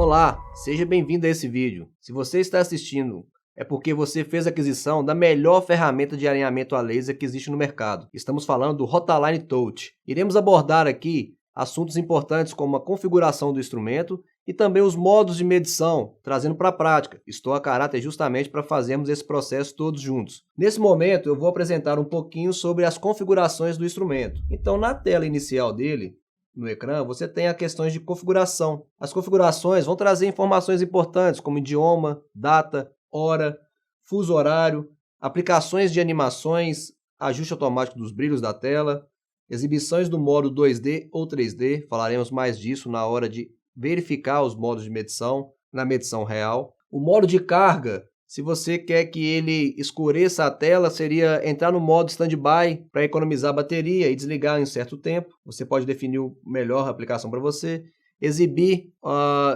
Olá, seja bem-vindo a esse vídeo. Se você está assistindo, é porque você fez a aquisição da melhor ferramenta de alinhamento a laser que existe no mercado. Estamos falando do Rotaline Touch. Iremos abordar aqui assuntos importantes como a configuração do instrumento e também os modos de medição, trazendo para a prática. Estou a caráter justamente para fazermos esse processo todos juntos. Nesse momento, eu vou apresentar um pouquinho sobre as configurações do instrumento. Então, na tela inicial dele, no ecrã, você tem as questões de configuração. As configurações vão trazer informações importantes como idioma, data, hora, fuso horário, aplicações de animações, ajuste automático dos brilhos da tela, exibições do modo 2D ou 3D, falaremos mais disso na hora de verificar os modos de medição, na medição real. O modo de carga, se você quer que ele escureça a tela, seria entrar no modo standby para economizar bateria e desligar em certo tempo. Você pode definir a melhor aplicação para você. Exibir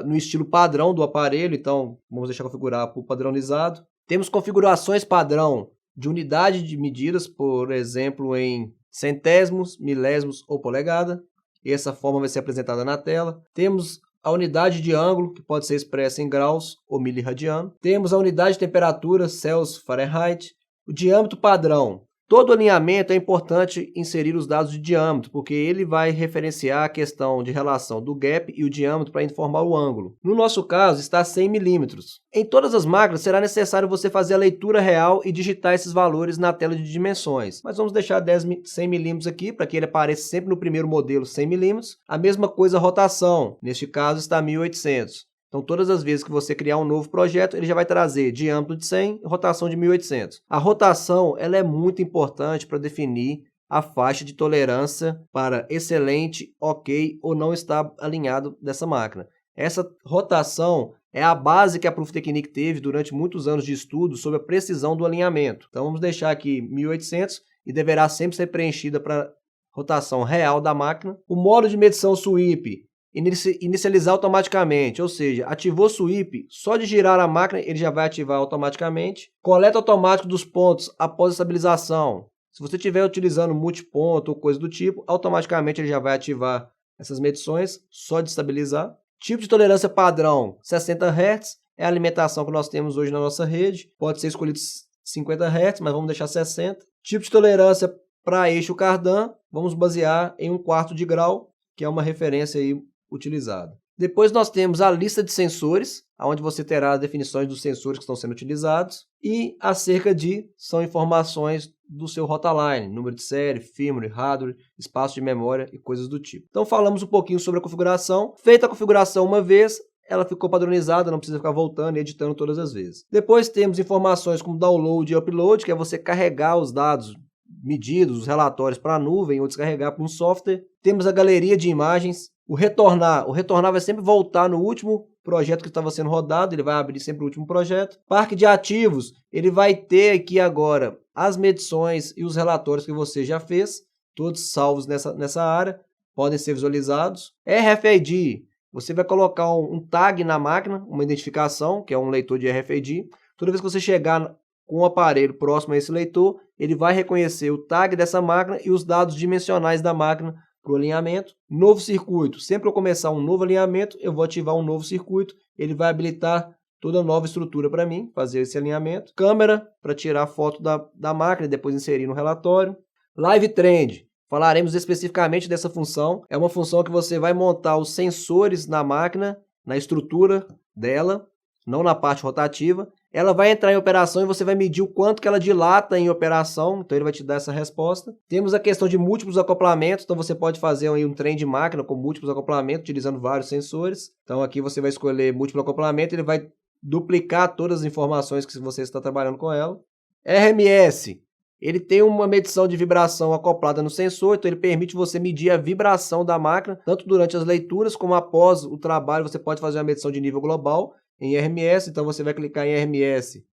no estilo padrão do aparelho, então vamos deixar configurar por padronizado. Temos configurações padrão de unidade de medidas, por exemplo, em centésimos, milésimos ou polegada. Essa forma vai ser apresentada na tela. Temos a unidade de ângulo, que pode ser expressa em graus ou miliradiano. Temos a unidade de temperatura, Celsius, Fahrenheit. O diâmetro padrão. Todo alinhamento é importante inserir os dados de diâmetro, porque ele vai referenciar a questão de relação do gap e o diâmetro para informar o ângulo. No nosso caso, está 100 milímetros. Em todas as máquinas, será necessário você fazer a leitura real e digitar esses valores na tela de dimensões. Mas vamos deixar 100 milímetros aqui, para que ele apareça sempre no primeiro modelo 100 milímetros. A mesma coisa a rotação, neste caso está 1800. Então, todas as vezes que você criar um novo projeto, ele já vai trazer diâmetro de 100 e rotação de 1800. A rotação ela é muito importante para definir a faixa de tolerância para excelente, ok ou não estar alinhado dessa máquina. Essa rotação é a base que a Pruftechnic teve durante muitos anos de estudo sobre a precisão do alinhamento. Então, vamos deixar aqui 1800 e deverá sempre ser preenchida para rotação real da máquina. O modo de medição sweep. Inicializar automaticamente, ou seja, ativou sweep, só de girar a máquina ele já vai ativar automaticamente. Coleta automática dos pontos após a estabilização. Se você estiver utilizando multiponto ou coisa do tipo, automaticamente ele já vai ativar essas medições, só de estabilizar. Tipo de tolerância padrão, 60 Hz, é a alimentação que nós temos hoje na nossa rede. Pode ser escolhido 50 Hz, mas vamos deixar 60. Tipo de tolerância para eixo cardan, vamos basear em 1/4 de grau, que é uma referência aí utilizado. Depois nós temos a lista de sensores, onde você terá as definições dos sensores que estão sendo utilizados, e acerca de são informações do seu Rotaline, número de série, firmware, hardware, espaço de memória e coisas do tipo. Então falamos um pouquinho sobre a configuração. Feita a configuração uma vez, ela ficou padronizada, não precisa ficar voltando e editando todas as vezes. Depois temos informações como download e upload, que é você carregar os dados medidos, os relatórios para a nuvem ou descarregar para um software. Temos a galeria de imagens. O retornar vai sempre voltar no último projeto que estava sendo rodado, ele vai abrir sempre o último projeto. Parque de ativos, ele vai ter aqui agora as medições e os relatórios que você já fez, todos salvos nessa área, podem ser visualizados. RFID, você vai colocar um tag na máquina, uma identificação, que é um leitor de RFID. Toda vez que você chegar com o aparelho próximo a esse leitor, ele vai reconhecer o tag dessa máquina e os dados dimensionais da máquina para o alinhamento. Novo circuito, sempre que eu começar um novo alinhamento, eu vou ativar um novo circuito, ele vai habilitar toda a nova estrutura para mim, fazer esse alinhamento. Câmera, para tirar foto da máquina e depois inserir no relatório. Live Trend, falaremos especificamente dessa função, é uma função que você vai montar os sensores na máquina, na estrutura dela, não na parte rotativa. Ela vai entrar em operação e você vai medir o quanto que ela dilata em operação, então ele vai te dar essa resposta. Temos a questão de múltiplos acoplamentos, então você pode fazer um trem de máquina com múltiplos acoplamentos, utilizando vários sensores. Então aqui você vai escolher múltiplo acoplamento, ele vai duplicar todas as informações que você está trabalhando com ela. RMS, ele tem uma medição de vibração acoplada no sensor, então ele permite você medir a vibração da máquina, tanto durante as leituras como após o trabalho, você pode fazer uma medição de nível global em RMS, então você vai clicar em RMS,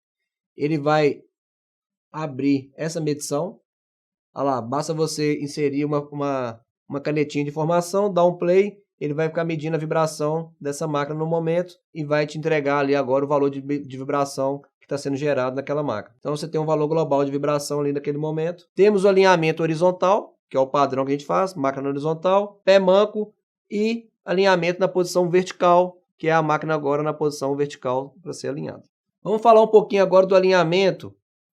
ele vai abrir essa medição. Olha lá, basta você inserir uma canetinha de informação, dar um play, ele vai ficar medindo a vibração dessa máquina no momento e vai te entregar ali agora o valor de vibração que está sendo gerado naquela máquina. Então você tem um valor global de vibração ali naquele momento. Temos o alinhamento horizontal, que é o padrão que a gente faz, máquina horizontal, pé manco e alinhamento na posição vertical, que é a máquina agora na posição vertical para ser alinhada. Vamos falar um pouquinho agora do alinhamento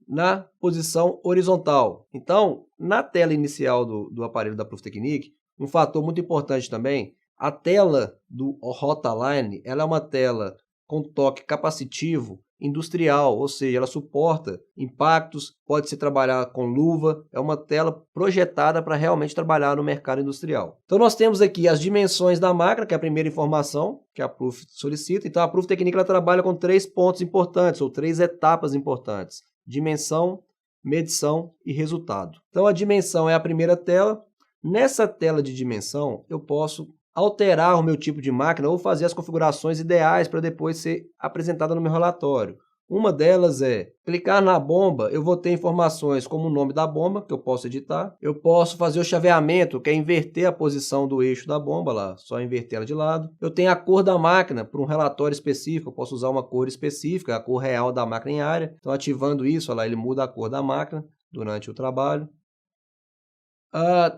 na posição horizontal. Então, na tela inicial do aparelho da Pruftechnic, um fator muito importante também, a tela do Rotaline, ela é uma tela com toque capacitivo industrial, ou seja, ela suporta impactos, pode se trabalhar com luva, é uma tela projetada para realmente trabalhar no mercado industrial. Então nós temos aqui as dimensões da máquina, que é a primeira informação que a Pruft solicita. Então a Pruftechnic ela trabalha com 3 pontos importantes, ou 3 etapas importantes: dimensão, medição e resultado. Então a dimensão é a primeira tela. Nessa tela de dimensão eu posso alterar o meu tipo de máquina ou fazer as configurações ideais para depois ser apresentada no meu relatório. Uma delas é clicar na bomba, eu vou ter informações como o nome da bomba, que eu posso editar. Eu posso fazer o chaveamento, que é inverter a posição do eixo da bomba lá, só inverter ela de lado. Eu tenho a cor da máquina para um relatório específico, eu posso usar uma cor específica, a cor real da máquina em área. Então ativando isso, olha lá, ele muda a cor da máquina durante o trabalho.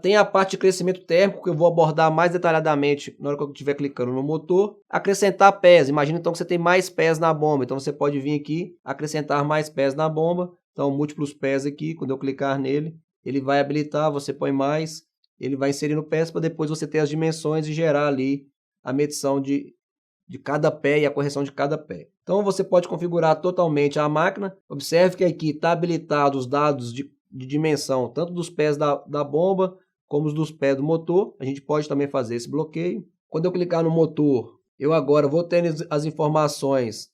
Tem a parte de crescimento térmico, que eu vou abordar mais detalhadamente na hora que eu estiver clicando no motor. Acrescentar pés. Imagina então que você tem mais pés na bomba. Então você pode vir aqui, acrescentar mais pés na bomba. Então múltiplos pés aqui, quando eu clicar nele, ele vai habilitar, você põe mais, ele vai inserindo pés para depois você ter as dimensões e gerar ali a medição de cada pé e a correção de cada pé. Então você pode configurar totalmente a máquina. Observe que aqui está habilitado os dados de dimensão, tanto dos pés da bomba, como os dos pés do motor. A gente pode também fazer esse bloqueio. Quando eu clicar no motor, eu agora vou ter as informações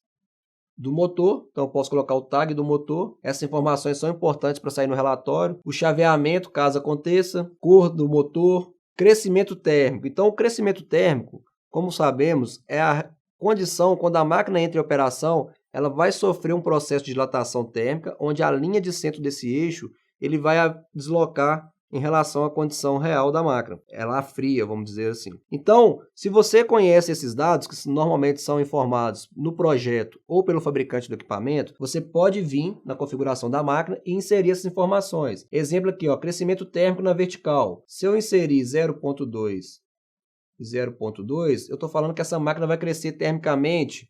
do motor. Então eu posso colocar o tag do motor. Essas informações são importantes para sair no relatório. O chaveamento, caso aconteça. Cor do motor. Crescimento térmico. Então o crescimento térmico, como sabemos, é a condição quando a máquina entra em operação, ela vai sofrer um processo de dilatação térmica, onde a linha de centro desse eixo ele vai deslocar em relação à condição real da máquina. Ela fria, vamos dizer assim. Então, se você conhece esses dados, que normalmente são informados no projeto ou pelo fabricante do equipamento, você pode vir na configuração da máquina e inserir essas informações. Exemplo aqui, ó, crescimento térmico na vertical. Se eu inserir 0,2 e 0,2, eu estou falando que essa máquina vai crescer termicamente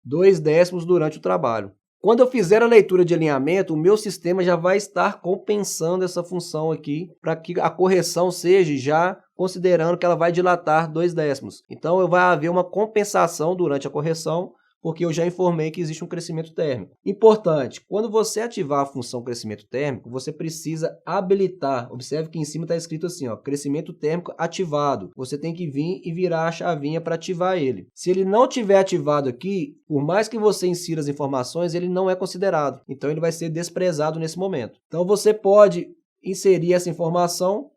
2 décimos durante o trabalho. Quando eu fizer a leitura de alinhamento, o meu sistema já vai estar compensando essa função aqui, para que a correção seja já considerando que ela vai dilatar 2 décimos. Então vai haver uma compensação durante a correção, porque eu já informei que existe um crescimento térmico. Importante, quando você ativar a função crescimento térmico, você precisa habilitar. Observe que em cima está escrito assim, ó, crescimento térmico ativado. Você tem que vir e virar a chavinha para ativar ele. Se ele não tiver ativado aqui, por mais que você insira as informações, ele não é considerado. Então ele vai ser desprezado nesse momento. Então você pode inserir essa informação,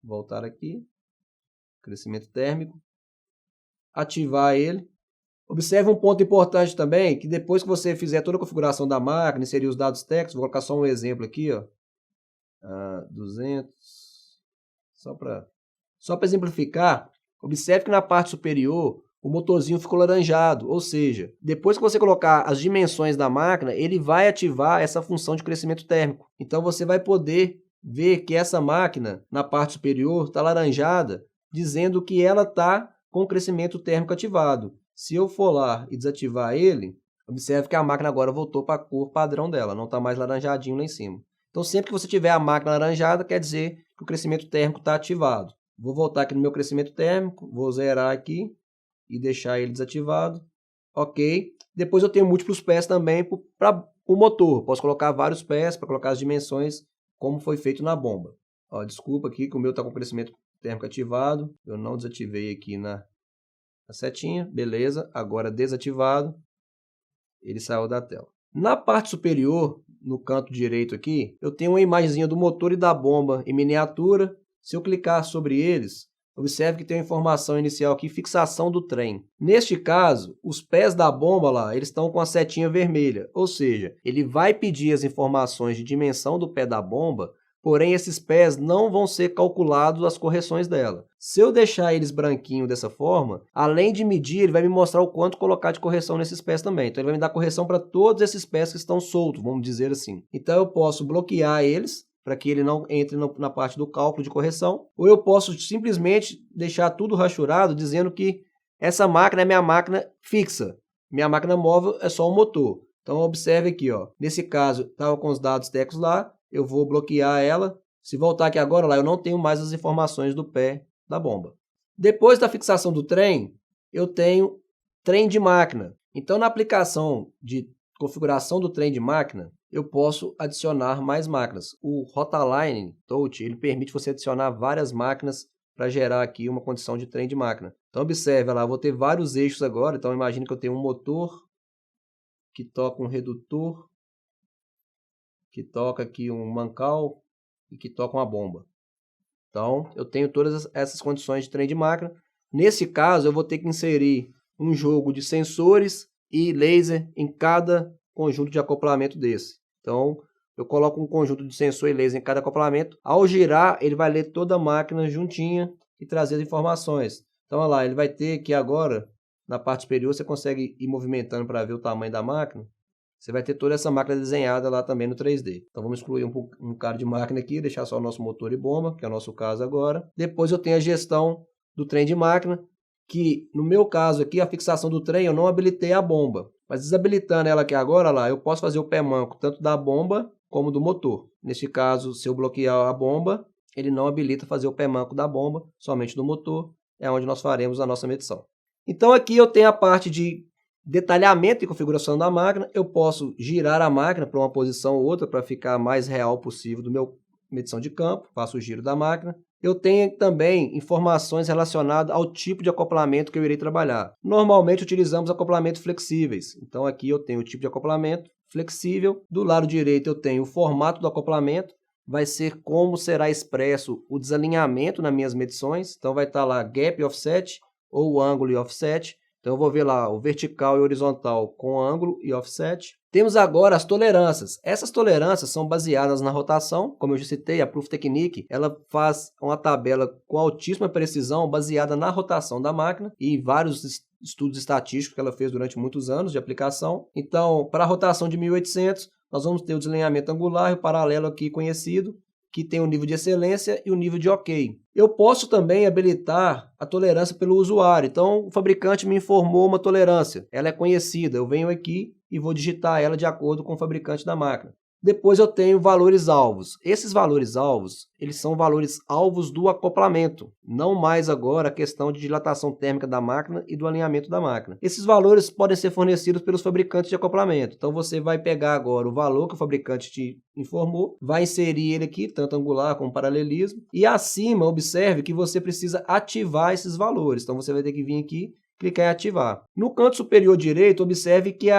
voltar aqui, crescimento térmico, ativar ele. Observe um ponto importante também, que depois que você fizer toda a configuração da máquina, inserir os dados técnicos, vou colocar só um exemplo aqui, ó, 200, só para exemplificar, observe que na parte superior o motorzinho ficou laranjado, ou seja, depois que você colocar as dimensões da máquina, ele vai ativar essa função de crescimento térmico. Então você vai poder ver que essa máquina, na parte superior, está laranjada, dizendo que ela está com crescimento térmico ativado. Se eu for lá e desativar ele, observe que a máquina agora voltou para a cor padrão dela, não está mais laranjadinho lá em cima. Então sempre que você tiver a máquina laranjada, quer dizer que o crescimento térmico está ativado. Vou voltar aqui no meu crescimento térmico, vou zerar aqui e deixar ele desativado. Ok. Depois eu tenho múltiplos pés também para o motor. Posso colocar vários pés para colocar as dimensões como foi feito na bomba. Ó, desculpa aqui que o meu está com crescimento térmico ativado. Eu não desativei aqui na setinha, beleza, agora desativado, ele saiu da tela. Na parte superior, no canto direito aqui, eu tenho uma imagenzinha do motor e da bomba em miniatura. Se eu clicar sobre eles, observe que tem uma informação inicial aqui, fixação do trem. Neste caso, os pés da bomba lá, eles estão com a setinha vermelha, ou seja, ele vai pedir as informações de dimensão do pé da bomba, porém esses pés não vão ser calculados as correções dela. Se eu deixar eles branquinho dessa forma, além de medir, ele vai me mostrar o quanto colocar de correção nesses pés também. Então ele vai me dar correção para todos esses pés que estão soltos, vamos dizer assim. Então eu posso bloquear eles, para que ele não entre na parte do cálculo de correção, ou eu posso simplesmente deixar tudo rachurado, dizendo que essa máquina é minha máquina fixa. Minha máquina móvel é só o motor. Então observe aqui, ó. Nesse caso, estava com os dados técnicos lá, eu vou bloquear ela. Se voltar aqui agora, lá eu não tenho mais as informações do pé da bomba. Depois da fixação do trem, eu tenho trem de máquina. Então na aplicação de configuração do trem de máquina, eu posso adicionar mais máquinas. O Rotaline Touch, ele permite você adicionar várias máquinas para gerar aqui uma condição de trem de máquina. Então observe lá, eu vou ter vários eixos agora, então imagine que eu tenho um motor que toca um redutor, que toca aqui um mancal e que toca uma bomba. Então eu tenho todas essas condições de trem de máquina. Nesse caso eu vou ter que inserir um jogo de sensores e laser em cada conjunto de acoplamento desse. Então eu coloco um conjunto de sensor e laser em cada acoplamento. Ao girar, ele vai ler toda a máquina juntinha e trazer as informações. Então, olha lá, ele vai ter que agora, na parte superior, você consegue ir movimentando para ver o tamanho da máquina. Você vai ter toda essa máquina desenhada lá também no 3D. Então, vamos excluir um bocado de máquina aqui, deixar só o nosso motor e bomba, que é o nosso caso agora. Depois eu tenho a gestão do trem de máquina, que no meu caso aqui, a fixação do trem, eu não habilitei a bomba. Mas desabilitando ela aqui agora, lá, eu posso fazer o pé manco tanto da bomba como do motor. Neste caso, se eu bloquear a bomba, ele não habilita fazer o pé manco da bomba, somente do motor, é onde nós faremos a nossa medição. Então aqui eu tenho a parte de detalhamento e configuração da máquina. Eu posso girar a máquina para uma posição ou outra para ficar mais real possível do meu medição de campo, faço o giro da máquina. Eu tenho também informações relacionadas ao tipo de acoplamento que eu irei trabalhar. Normalmente utilizamos acoplamentos flexíveis. Então aqui eu tenho o tipo de acoplamento flexível. Do lado direito eu tenho o formato do acoplamento. Vai ser como será expresso o desalinhamento nas minhas medições. Então vai estar lá gap e offset ou ângulo e offset. Então eu vou ver lá o vertical e horizontal com ângulo e offset. Temos agora as tolerâncias. Essas tolerâncias são baseadas na rotação. Como eu já citei, a Proof Technique, ela faz uma tabela com altíssima precisão baseada na rotação da máquina e vários estudos estatísticos que ela fez durante muitos anos de aplicação. Então, para a rotação de 1800, nós vamos ter o desalinhamento angular e o paralelo aqui conhecido, que tem o nível de excelência e o nível de OK. Eu posso também habilitar a tolerância pelo usuário. Então, o fabricante me informou uma tolerância. Ela é conhecida. Eu venho aqui e vou digitar ela de acordo com o fabricante da máquina. Depois eu tenho valores alvos. Esses valores alvos, eles são valores alvos do acoplamento, não mais agora a questão de dilatação térmica da máquina e do alinhamento da máquina. Esses valores podem ser fornecidos pelos fabricantes de acoplamento. Então você vai pegar agora o valor que o fabricante te informou, vai inserir ele aqui, tanto angular como paralelismo, e acima observe que você precisa ativar esses valores. Então você vai ter que vir aqui, clicar em ativar. No canto superior direito, observe que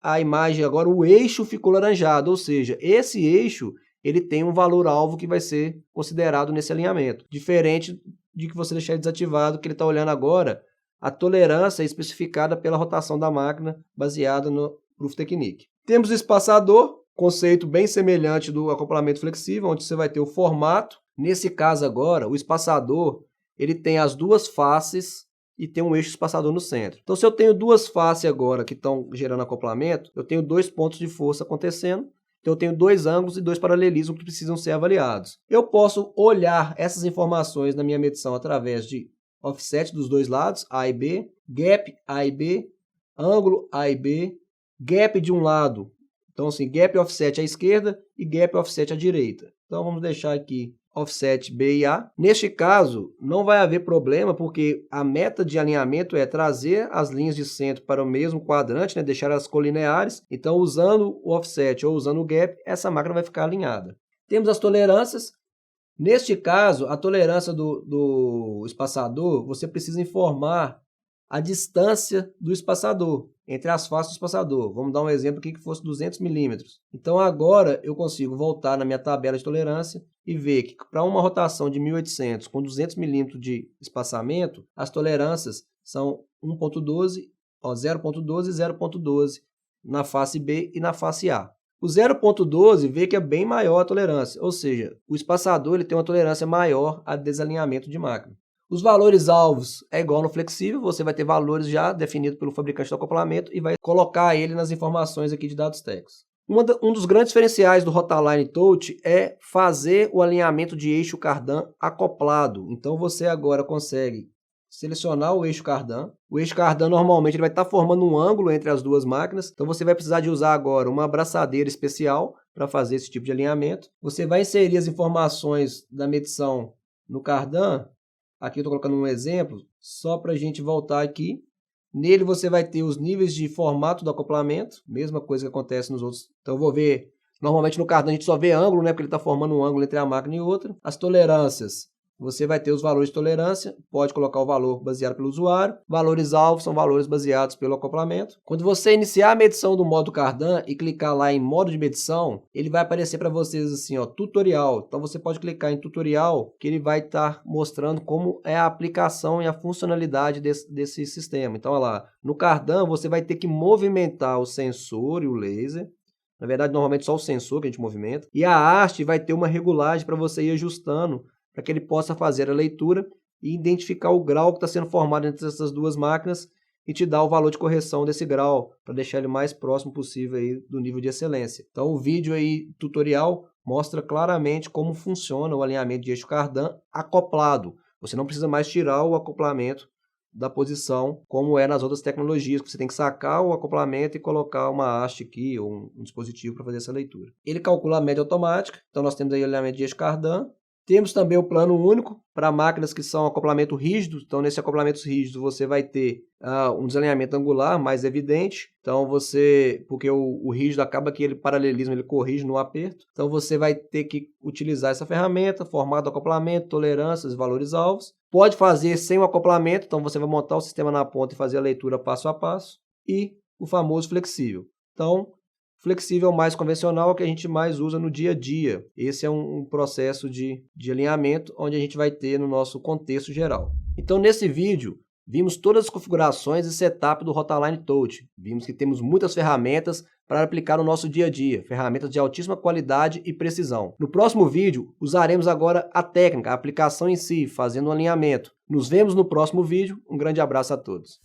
a imagem agora, o eixo ficou laranjado, ou seja, esse eixo ele tem um valor alvo que vai ser considerado nesse alinhamento. Diferente de que você deixar desativado, que ele está olhando agora, a tolerância é especificada pela rotação da máquina, baseada no Proof Technique. Temos o espaçador, conceito bem semelhante do acoplamento flexível, onde você vai ter o formato. Nesse caso agora, o espaçador ele tem as duas faces e tem um eixo espaçador no centro. Então, se eu tenho duas faces agora que estão gerando acoplamento, eu tenho dois pontos de força acontecendo, então eu tenho dois ângulos e dois paralelismos que precisam ser avaliados. Eu posso olhar essas informações na minha medição através de offset dos dois lados, A e B, gap A e B, ângulo A e B, gap de um lado, então assim, gap offset à esquerda e gap offset à direita. Então vamos deixar aqui offset B e A. Neste caso, não vai haver problema, porque a meta de alinhamento é trazer as linhas de centro para o mesmo quadrante, né? Deixar elas colineares. Então, usando o offset ou usando o gap, essa máquina vai ficar alinhada. Temos as tolerâncias. Neste caso, a tolerância do espaçador, você precisa informar a distância do espaçador, entre as faces do espaçador. Vamos dar um exemplo aqui que fosse 200 milímetros. Então agora eu consigo voltar na minha tabela de tolerância e ver que para uma rotação de 1800 com 200 milímetros de espaçamento, as tolerâncias são 0.12 e 0.12 na face B e na face A. O 0.12 vê que é bem maior a tolerância, ou seja, o espaçador ele tem uma tolerância maior a desalinhamento de máquina. Os valores alvos é igual no flexível, você vai ter valores já definidos pelo fabricante do acoplamento e vai colocar ele nas informações aqui de dados técnicos. Um dos grandes diferenciais do Rotaline Touch é fazer o alinhamento de eixo cardan acoplado. Então você agora consegue selecionar o eixo cardan. O eixo cardan normalmente ele vai estar formando um ângulo entre as duas máquinas, então você vai precisar de usar agora uma abraçadeira especial para fazer esse tipo de alinhamento. Você vai inserir as informações da medição no cardan. Aqui eu estou colocando um exemplo, só para a gente voltar aqui. Nele você vai ter os níveis de formato do acoplamento, mesma coisa que acontece nos outros. Então eu vou ver, normalmente no cardan a gente só vê ângulo, né, porque ele está formando um ângulo entre a máquina e outra. As tolerâncias, você vai ter os valores de tolerância, pode colocar o valor baseado pelo usuário. Valores alvo são valores baseados pelo acoplamento. Quando você iniciar a medição do modo cardan e clicar lá em modo de medição, ele vai aparecer para vocês assim, ó, tutorial. Então você pode clicar em tutorial, que ele vai estar mostrando como é a aplicação e a funcionalidade desse sistema. Então, olha lá, no cardan você vai ter que movimentar o sensor e o laser. Na verdade, normalmente só o sensor que a gente movimenta. E a haste vai ter uma regulagem para você ir ajustando, para que ele possa fazer a leitura e identificar o grau que está sendo formado entre essas duas máquinas e te dar o valor de correção desse grau, para deixar ele mais próximo possível aí do nível de excelência. Então o vídeo aí, tutorial, mostra claramente como funciona o alinhamento de eixo cardan acoplado. Você não precisa mais tirar o acoplamento da posição, como é nas outras tecnologias, que você tem que sacar o acoplamento e colocar uma haste aqui, ou um dispositivo para fazer essa leitura. Ele calcula a média automática, então nós temos aí o alinhamento de eixo cardan. Temos também o plano único para máquinas que são acoplamento rígido. Então, nesse acoplamento rígido, você vai ter um desalinhamento angular mais evidente. Então, porque o rígido acaba que ele paralelismo, ele corrige no aperto. Então, você vai ter que utilizar essa ferramenta, formato do acoplamento, tolerâncias, valores alvos. Pode fazer sem o acoplamento, então você vai montar o sistema na ponta e fazer a leitura passo a passo. E o famoso flexível. Então, flexível mais convencional é o que a gente mais usa no dia a dia. Esse é um processo de alinhamento onde a gente vai ter no nosso contexto geral. Então, nesse vídeo, vimos todas as configurações e setup do Rotaline Touch. Vimos que temos muitas ferramentas para aplicar no nosso dia a dia, ferramentas de altíssima qualidade e precisão. No próximo vídeo, usaremos agora a técnica, a aplicação em si, fazendo um alinhamento. Nos vemos no próximo vídeo. Um grande abraço a todos.